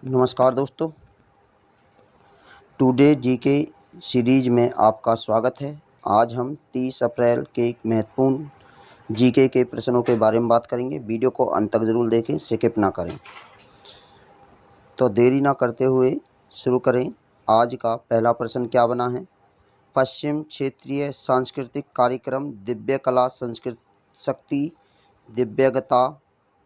नमस्कार दोस्तों। Today GK series में आपका स्वागत है। आज हम 30 अप्रैल के एक महत्वपूर्ण जीके के प्रश्नों के बारे में बात करेंगे। वीडियो को अंत तक ज़रूर देखें, स्किप ना करें। तो देरी ना करते हुए शुरू करें। आज का पहला प्रश्न क्या बना है? पश्चिम क्षेत्रीय सांस्कृतिक कार्यक्रम दिव्य कला संस्कृत शक्ति दिव्यगता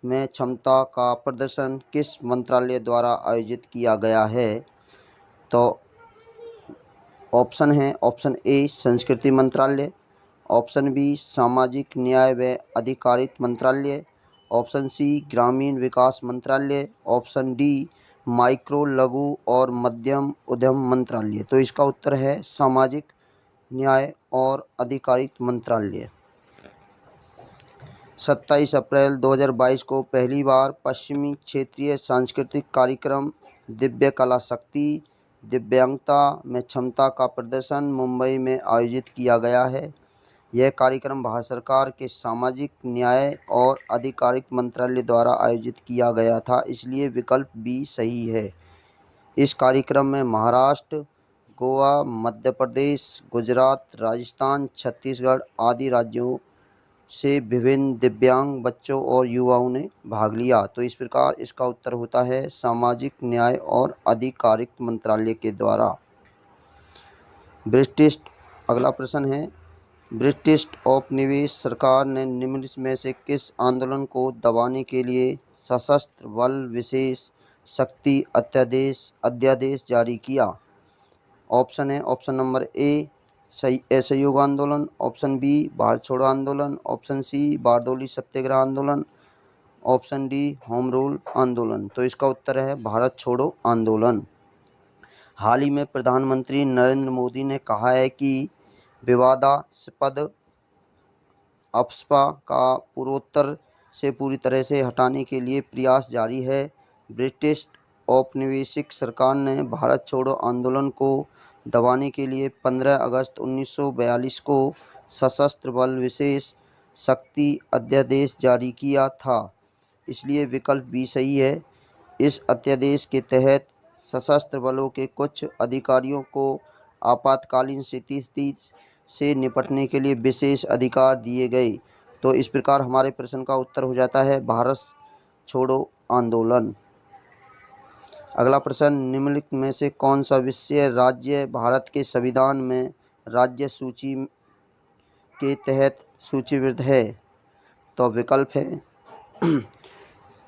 में क्षमता का प्रदर्शन किस मंत्रालय द्वारा आयोजित किया गया है? तो ऑप्शन है, ऑप्शन ए संस्कृति मंत्रालय, ऑप्शन बी सामाजिक न्याय व अधिकारिता मंत्रालय, ऑप्शन सी ग्रामीण विकास मंत्रालय, ऑप्शन डी माइक्रो लघु और मध्यम उद्यम मंत्रालय। तो इसका उत्तर है सामाजिक न्याय और अधिकारिता मंत्रालय। 27 अप्रैल 2022 को पहली बार पश्चिमी क्षेत्रीय सांस्कृतिक कार्यक्रम दिव्य कला शक्ति दिव्यांगता में क्षमता का प्रदर्शन मुंबई में आयोजित किया गया है। यह कार्यक्रम भारत सरकार के सामाजिक न्याय और अधिकारिता मंत्रालय द्वारा आयोजित किया गया था, इसलिए विकल्प बी सही है। इस कार्यक्रम में महाराष्ट्र, गोवा, मध्य प्रदेश, गुजरात, राजस्थान, छत्तीसगढ़ आदि राज्यों से विभिन्न दिव्यांग बच्चों और युवाओं ने भाग लिया। तो इस प्रकार इसका उत्तर होता है सामाजिक न्याय और अधिकारिता मंत्रालय के द्वारा। ब्रिटिश अगला प्रश्न है, ब्रिटिश औपनिवेश सरकार ने निम्नलिखित में से किस आंदोलन को दबाने के लिए सशस्त्र बल विशेष शक्ति अध्यादेश जारी किया? ऑप्शन है, ऑप्शन नंबर ए असहयोग आंदोलन, ऑप्शन बी भारत छोड़ो आंदोलन, ऑप्शन सी बारदोली सत्याग्रह आंदोलन, ऑप्शन डी होम रूल आंदोलन। तो इसका उत्तर है भारत छोड़ो आंदोलन। हाल ही में प्रधानमंत्री नरेंद्र मोदी ने कहा है कि विवादास्पद अफस्पा का पूर्वोत्तर से पूरी तरह से हटाने के लिए प्रयास जारी है। ब्रिटिश औपनिवेशिक सरकार ने भारत छोड़ो आंदोलन को दबाने के लिए 15 अगस्त 1942 को सशस्त्र बल विशेष शक्ति अध्यादेश जारी किया था, इसलिए विकल्प बी सही है। इस अध्यादेश के तहत सशस्त्र बलों के कुछ अधिकारियों को आपातकालीन स्थिति से निपटने के लिए विशेष अधिकार दिए गए। तो इस प्रकार हमारे प्रश्न का उत्तर हो जाता है भारत छोड़ो आंदोलन। अगला प्रश्न, निम्नलिखित में से कौन सा विषय राज्य भारत के संविधान में राज्य सूची के तहत सूचीबद्ध है? तो विकल्प है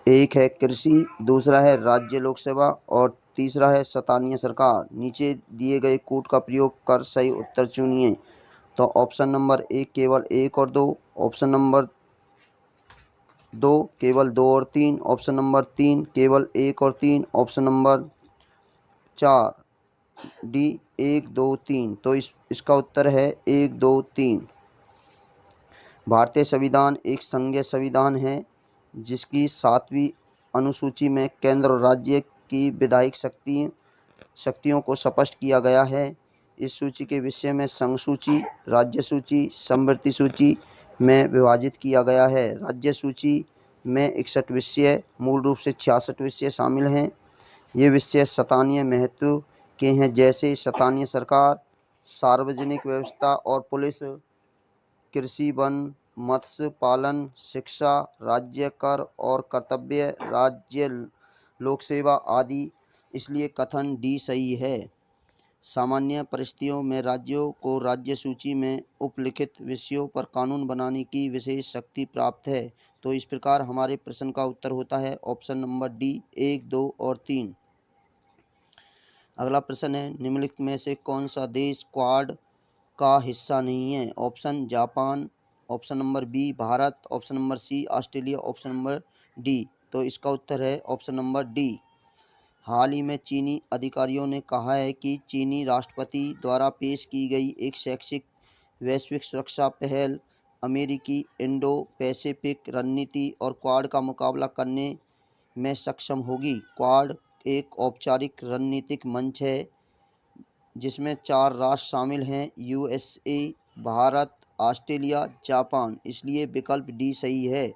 एक है कृषि, दूसरा है राज्य लोक सेवा और तीसरा है स्थानीय सरकार। नीचे दिए गए कोड का प्रयोग कर सही उत्तर चुनिए। तो ऑप्शन नंबर एक केवल 1 और 2, ऑप्शन नंबर 2 केवल 2 और 3, ऑप्शन नंबर 3 केवल 1 और 3, ऑप्शन नंबर 4 डी 1 2 3। तो इसका उत्तर है 1 2 3। भारतीय संविधान एक संघीय संविधान है जिसकी 7वीं अनुसूची में केंद्र और राज्य की विधायिक शक्तियों को स्पष्ट किया गया है। इस सूची के विषय में संघ सूची, राज्य सूची, समवर्ती सूची में विभाजित किया गया है। राज्य सूची में 61 विषय, मूल रूप से 66 विषय शामिल हैं। ये विषय स्थानीय महत्व के हैं, जैसे स्थानीय सरकार, सार्वजनिक व्यवस्था और पुलिस, कृषि, वन, मत्स्य पालन, शिक्षा, राज्य कर और कर्तव्य, राज्य लोक सेवा आदि, इसलिए कथन डी सही है। सामान्य परिस्थितियों में राज्यों को राज्य सूची में उपलिखित विषयों पर कानून बनाने की विशेष शक्ति प्राप्त है। तो इस प्रकार हमारे प्रश्न का उत्तर होता है ऑप्शन नंबर डी 1 2 और 3। अगला प्रश्न है, निम्नलिखित में से कौन सा देश क्वाड का हिस्सा नहीं है? Option Japan, option number B Bharat, option number C Australia, option number D. तो इसका उत्तर है ऑप्शन नंबर डी। हाल ही में चीनी अधिकारियों ने कहा है कि चीनी राष्ट्रपति द्वारा पेश की गई एक शैक्षिक वैश्विक सुरक्षा पहल अमेरिकी इंडो पैसिफिक रणनीति और क्वाड का मुकाबला करने में सक्षम होगी। क्वाड एक औपचारिक रणनीतिक मंच है जिसमें 4 राष्ट्र शामिल हैं, यूएसए, भारत, ऑस्ट्रेलिया, जापान, इसलिए विकल्प डी सही है।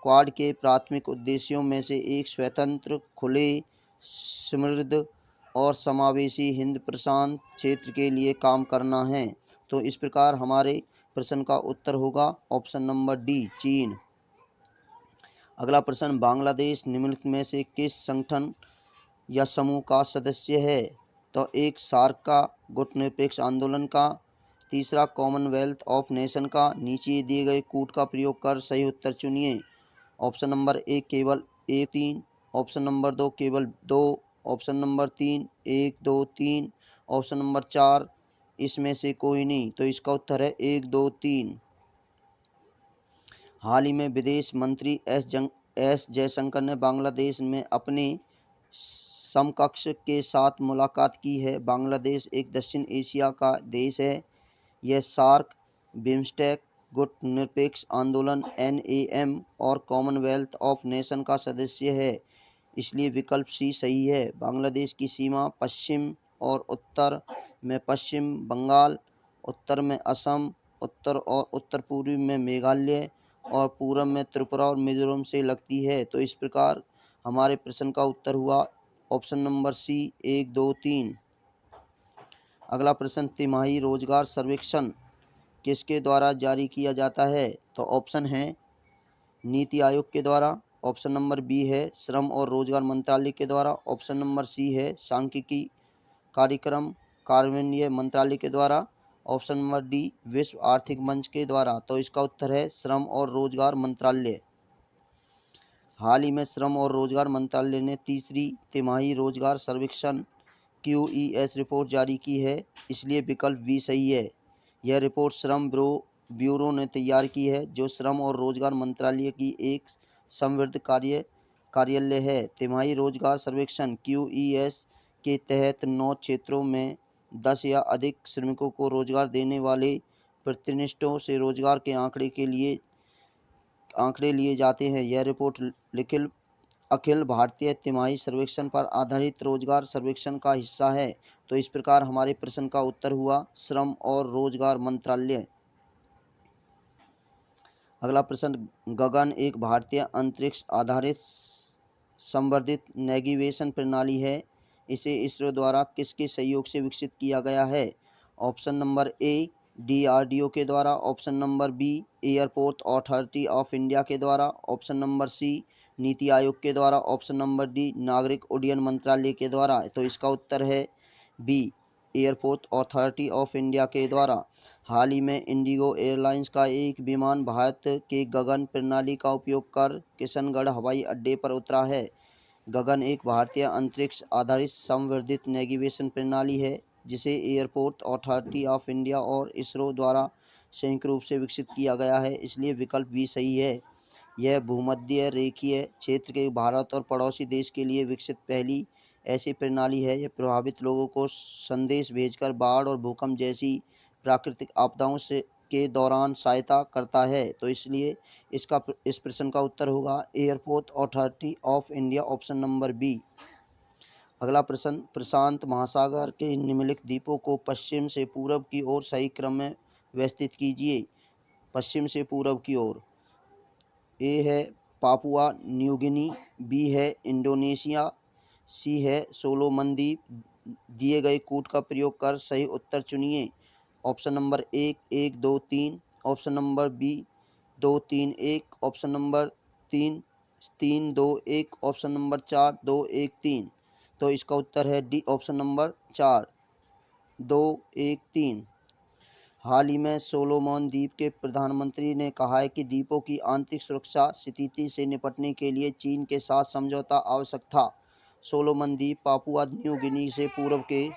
क्वाड के प्राथमिक उद्देश्यों में से एक स्वतंत्र, खुले, समृद्ध और समावेशी हिंद प्रशांत क्षेत्र के लिए काम करना है। तो इस प्रकार हमारे प्रश्न का उत्तर होगा ऑप्शन नंबर डी, चीन। अगला प्रश्न, बांग्लादेश निम्नलिखित में से किस संगठन या समूह का सदस्य है? तो एक, सार्क का, गुटनिरपेक्ष आंदोलन का, तीसरा कॉमनवेल्थ ऑफ नेशन का। नीचे दिए गए कूट का प्रयोग कर सही उत्तर चुनिए। ऑप्शन नंबर एक केवल एक, तीन। ऑप्शन नंबर दो केवल दो। ऑप्शन नंबर तीन एक, दो, तीन। ऑप्शन नंबर चार इसमें से कोई नहीं। तो इसका उत्तर है एक, दो, तीन। हाल ही में विदेश मंत्री एस जयशंकर ने बांग्लादेश में अपने समकक्ष के साथ मुलाकात की है। बांग्लादेश एक दक्षिण एशिया का देश है। यह सार्क, बिम्स्टेक, गुटनिरपेक्ष आंदोलन NAM और कॉमनवेल्थ ऑफ नेशन का सदस्य है। इसलिए विकल्प सी सही है। बांग्लादेश की सीमा पश्चिम और उत्तर में पश्चिम बंगाल, उत्तर में असम, उत्तर और उत्तर पूर्वी में मेघालय और पूर्व में त्रिपुरा और मिजोरम से लगती है। तो इस प्रकार हमारे प्रश्न का उत्तर हुआ ऑप्शन नंबर सी, एक, दो, तीन। अगला प्रश्न, तिमाही रोजगार सर्वेक्षण किसके द्वारा जारी किया जाता है? तो ऑप्शन है नीति आयोग के द्वारा। ऑप्शन नंबर बी है श्रम और रोजगार मंत्रालय के द्वारा। ऑप्शन नंबर सी है सांख्यिकी कार्यक्रम कार्यान्वयन मंत्रालय के द्वारा। ऑप्शन नंबर डी विश्व आर्थिक मंच के द्वारा। तो इसका उत्तर है श्रम और रोजगार मंत्रालय। हाल ही में श्रम और रोजगार मंत्रालय ने तीसरी तिमाही रोजगार सर्वेक्षण QES रिपोर्ट जारी की है। इसलिए विकल्प बी सही है। यह रिपोर्ट श्रम ब्यूरो ने तैयार की है, जो श्रम और रोजगार मंत्रालय की एक समृद्ध कार्यालय है। तिमाही रोजगार सर्वेक्षण QES के तहत 9 क्षेत्रों में 10 या अधिक श्रमिकों को रोजगार देने वाले प्रतिनिधियों से रोजगार के आंकड़े लिए जाते हैं। यह रिपोर्ट अखिल भारतीय तिमाही सर्वेक्षण पर आधारित रोजगार सर्वेक्षण का हिस्सा है। तो इस प्रकार हमारे प्रश्न का उत्तर हुआ श्रम और रोजगार मंत्रालय। अगला प्रश्न, गगन एक भारतीय अंतरिक्ष आधारित संवर्धित नेविगेशन प्रणाली है। इसे इसरो द्वारा किसके सहयोग से विकसित किया गया है? ऑप्शन नंबर ए DRDO के द्वारा। Option number B airport authority of India के द्वारा। ऑप्शन नंबर सी नीति आयोग के द्वारा। ऑप्शन नंबर डी नागरिक उड्डयन मंत्रालय के द्वारा। तो इसका उत्तर है B airport authority of India के द्वारा। हाल ही में इंडिगो एयरलाइंस का एक विमान भारत के गगन प्रणाली का उपयोग कर किशनगढ़ हवाई अड्डे पर उतरा है। गगन एक भारतीय अंतरिक्ष आधारित संवर्धित नेविगेशन प्रणाली है, जिसे एयरपोर्ट अथॉरिटी ऑफ इंडिया और इसरो द्वारा संयुक्त रूप से विकसित किया गया है। इसलिए विकल्प भी सही है। यह भूमध्य रेखीय क्षेत्र के भारत और पड़ोसी देश के लिए विकसित पहली ऐसी प्रणाली है। यह प्रभावित लोगों को संदेश भेजकर बाढ़ और भूकंप जैसी प्राकृतिक आपदाओं के दौरान सहायता करता है। तो इसलिए इस प्रश्न का उत्तर होगा airport authority of India, option number B. अगला प्रश्न, प्रशांत महासागर के निम्नलिखित द्वीपों को पश्चिम से पूर्व की ओर सही क्रम में व्यवस्थित कीजिए। पश्चिम से पूर्व की ओर ए है पापुआ न्यू गिनी, बी है इंडोनेशिया, सी है सोलोमन द्वीप। दिए गए कूट का प्रयोग कर सही उत्तर चुनिए। ऑप्शन नंबर एक, एक, दो, तीन। Option number B 2, 3, 1। Option number तीन, 3, 2, 1। ऑप्शन नंबर चार, 2, 1, 3। तो इसका उत्तर है डी ऑप्शन नंबर चार, 2, 1, 3। हाल ही में सोलोमन द्वीप के प्रधानमंत्री ने कहा है कि द्वीपों की आंतरिक सुरक्षा स्थिति से निपटने के लिए चीन के साथ समझौता आवश्यक था। सोलोमन द्वीप पापुआ न्यू गिनी से पूर्व के,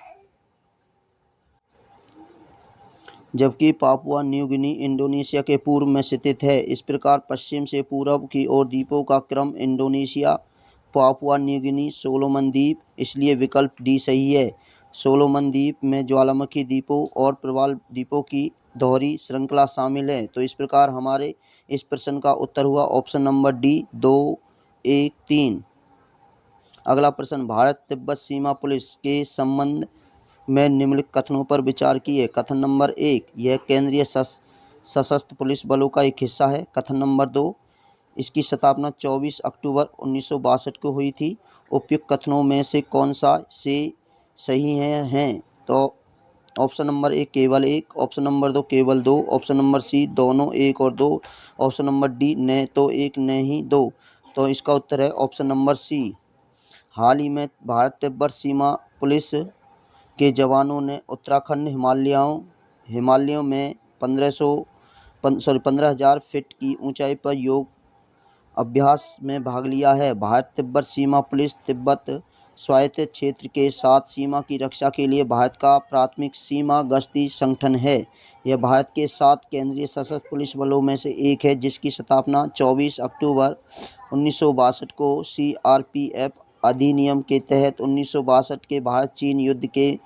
जबकि पापुआ न्यू गिनी इंडोनेशिया के पूर्व में स्थित है। इस प्रकार पश्चिम से पूर्व की ओर द्वीपों का क्रम Indonesia, Papua New Guinea, Solomon द्वीप। इसलिए विकल्प डी सही है। सोलोमन द्वीप में ज्वालामुखी द्वीपों और प्रवाल द्वीपों की दोहरी श्रृंखला शामिल है। तो इस प्रकार हमारे इस प्रश्न का उत्तर हुआ ऑप्शन नंबर डी, 2, 1, 3। अगला प्रश्न, भारत तिब्बत सीमा पुलिस के संबंध में निम्नलिखित कथनों पर विचार कीजिए। कथन नंबर एक, यह केंद्रीय सशस्त्र पुलिस बलों का एक हिस्सा है। कथन नंबर दो, इसकी स्थापना 24 अक्टूबर 1962 को हुई थी। उपयुक्त कथनों में से कौन सा से सही हैं? तो ऑप्शन नंबर ए केवल एक, ऑप्शन नंबर 2 केवल दो, ऑप्शन नंबर सी दोनों एक और दो, ऑप्शन नंबर डी न तो एक न ही दो। तो इसका उत्तर है ऑप्शन नंबर सी। हाल ही में भारत तिब्बत सीमा पुलिस के जवानों ने उत्तराखंड हिमालयों में 15,000 फीट की ऊंचाई पर योग अभ्यास में भाग लिया है। भारत तिब्बत सीमा पुलिस तिब्बत स्वायत्त क्षेत्र के साथ सीमा की रक्षा के लिए भारत का प्राथमिक सीमा गश्ती संगठन है। यह भारत के 7 केंद्रीय सशस्त्र पुलिस बलों में से एक है, जिसकी स्थापना 24 अक्टूबर 1962 को CRPF अधिनियम के तहत 1962 के भारत चीन युद्ध के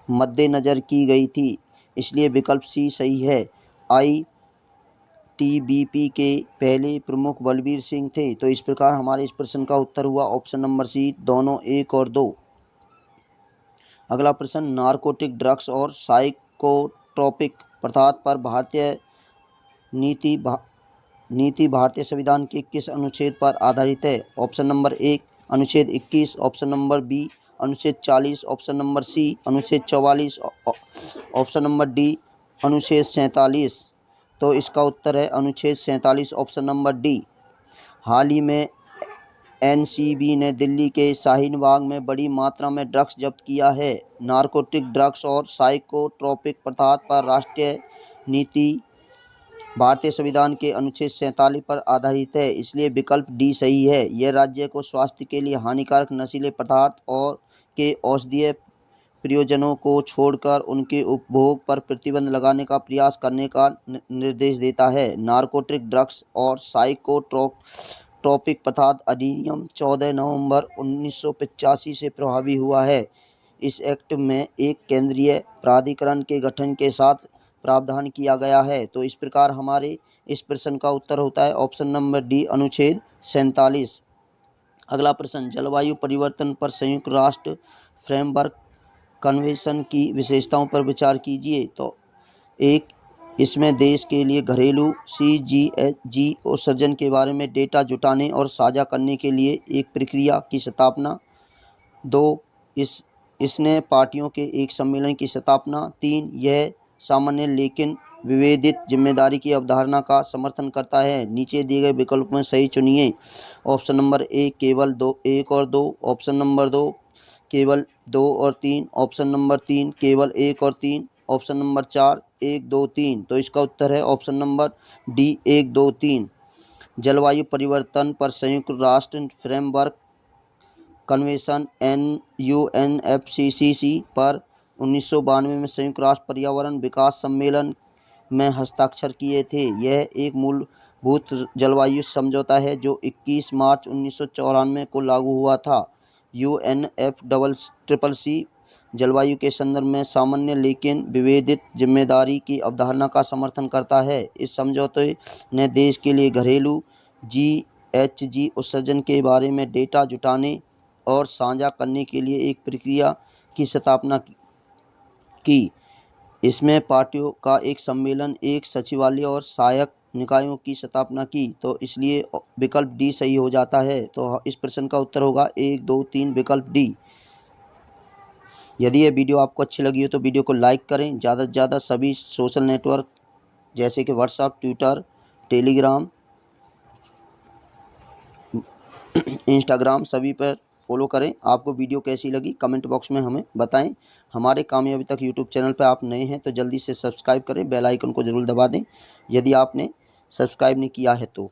मद्देनज़र की गई थी। इसलिए विकल्प सी सही है। ITBP के पहले प्रमुख बलबीर सिंह थे। तो इस प्रकार हमारे इस प्रश्न का उत्तर हुआ ऑप्शन नंबर सी दोनों एक और दो। अगला प्रश्न, नारकोटिक ड्रग्स और साइकोट्रोपिक पदार्थ पर भारतीय नीति भारतीय संविधान के किस अनुच्छेद पर आधारित है? ऑप्शन नंबर 1 अनुच्छेद 21, ऑप्शन नंबर बी अनुच्छेद 40, ऑप्शन नंबर सी अनुच्छेद 44, ऑप्शन नंबर डी अनुच्छेद 47। तो इसका उत्तर है अनुच्छेद 47, ऑप्शन नंबर डी। हाल ही में NCB ने दिल्ली के शाहीन बाग में बड़ी मात्रा में ड्रग्स जब्त किया है। नारकोटिक ड्रग्स और साइकोट्रोपिक पदार्थ पर राष्ट्रीय नीति भारतीय संविधान के अनुच्छेद 47 पर आधारित है। इसलिए विकल्प डी सही है। यह राज्य को स्वास्थ्य के लिए हानिकारक नशीले पदार्थ और के औषधीय प्रयोजनों को छोड़कर उनके उपभोग पर प्रतिबंध लगाने का प्रयास करने का निर्देश देता है। नारकोटिक ड्रग्स और साइकोट्रोपिक पदार्थ अधिनियम 14 नवंबर 1985 से प्रभावी हुआ है। इस एक्ट में एक केंद्रीय प्राधिकरण के गठन के साथ प्रावधान किया गया है। तो इस प्रकार हमारे इस प्रश्न का उत्तर होता है ऑप्शन नंबर डी अनुच्छेद 47। अगला प्रश्न, जलवायु परिवर्तन पर संयुक्त राष्ट्र फ्रेमवर्क कन्वेंशन की विशेषताओं पर विचार कीजिए। तो एक, इसमें देश के लिए घरेलू CGG उत्सर्जन के बारे में डेटा जुटाने और साझा करने के लिए एक प्रक्रिया की स्थापना। 2, इसने पार्टियों के एक सम्मेलन की स्थापना। 3, यह सामान्य लेकिन विभेदित जिम्मेदारी की अवधारणा का समर्थन करता है। नीचे दिए गए विकल्पों में सही चुनिए। ऑप्शन नंबर ए केवल 2 1 और 2, ऑप्शन नंबर 2 केवल 2 और 3, ऑप्शन नंबर 3 केवल 1 और 3, ऑप्शन नंबर 4 1 2 3। तो इसका उत्तर है ऑप्शन नंबर डी 1 2 3। जलवायु परिवर्तन पर संयुक्त राष्ट्र फ्रेमवर्क कन्वेंशन UNFCCC पर 1992 में संयुक्त राष्ट्र पर्यावरण विकास सम्मेलन में हस्ताक्षर किए थे। यह एक मूलभूत जलवायु समझौता है जो 21 मार्च 1994 को लागू हुआ था। UNFCCC जलवायु के संदर्भ में सामान्य लेकिन विभेदित जिम्मेदारी की अवधारणा का समर्थन करता है। इस समझौते ने देश के लिए घरेलू GHG उत्सर्जन के बारे में डेटा जुटाने और साझा करने के लिए एक प्रक्रिया की स्थापना की। इसमें पार्टियों का एक सम्मेलन, एक सचिवालय और सहायक निकायों की स्थापना की। तो इसलिए विकल्प डी सही हो जाता है। तो इस प्रश्न का उत्तर होगा 1 2 3 विकल्प डी। यदि ये वीडियो आपको अच्छी लगी हो तो वीडियो को लाइक करें। ज़्यादा से ज़्यादा सभी सोशल नेटवर्क जैसे कि व्हाट्सएप, ट्विटर, टेलीग्राम, इंस्टाग्राम सभी पर फॉलो करें। आपको वीडियो कैसी लगी कमेंट बॉक्स में हमें बताएं। हमारे कामयाबी तक यूट्यूब चैनल पर आप नए हैं तो जल्दी से सब्सक्राइब करें, बेल आइकन को ज़रूर दबा दें यदि आपने सब्सक्राइब नहीं किया है तो।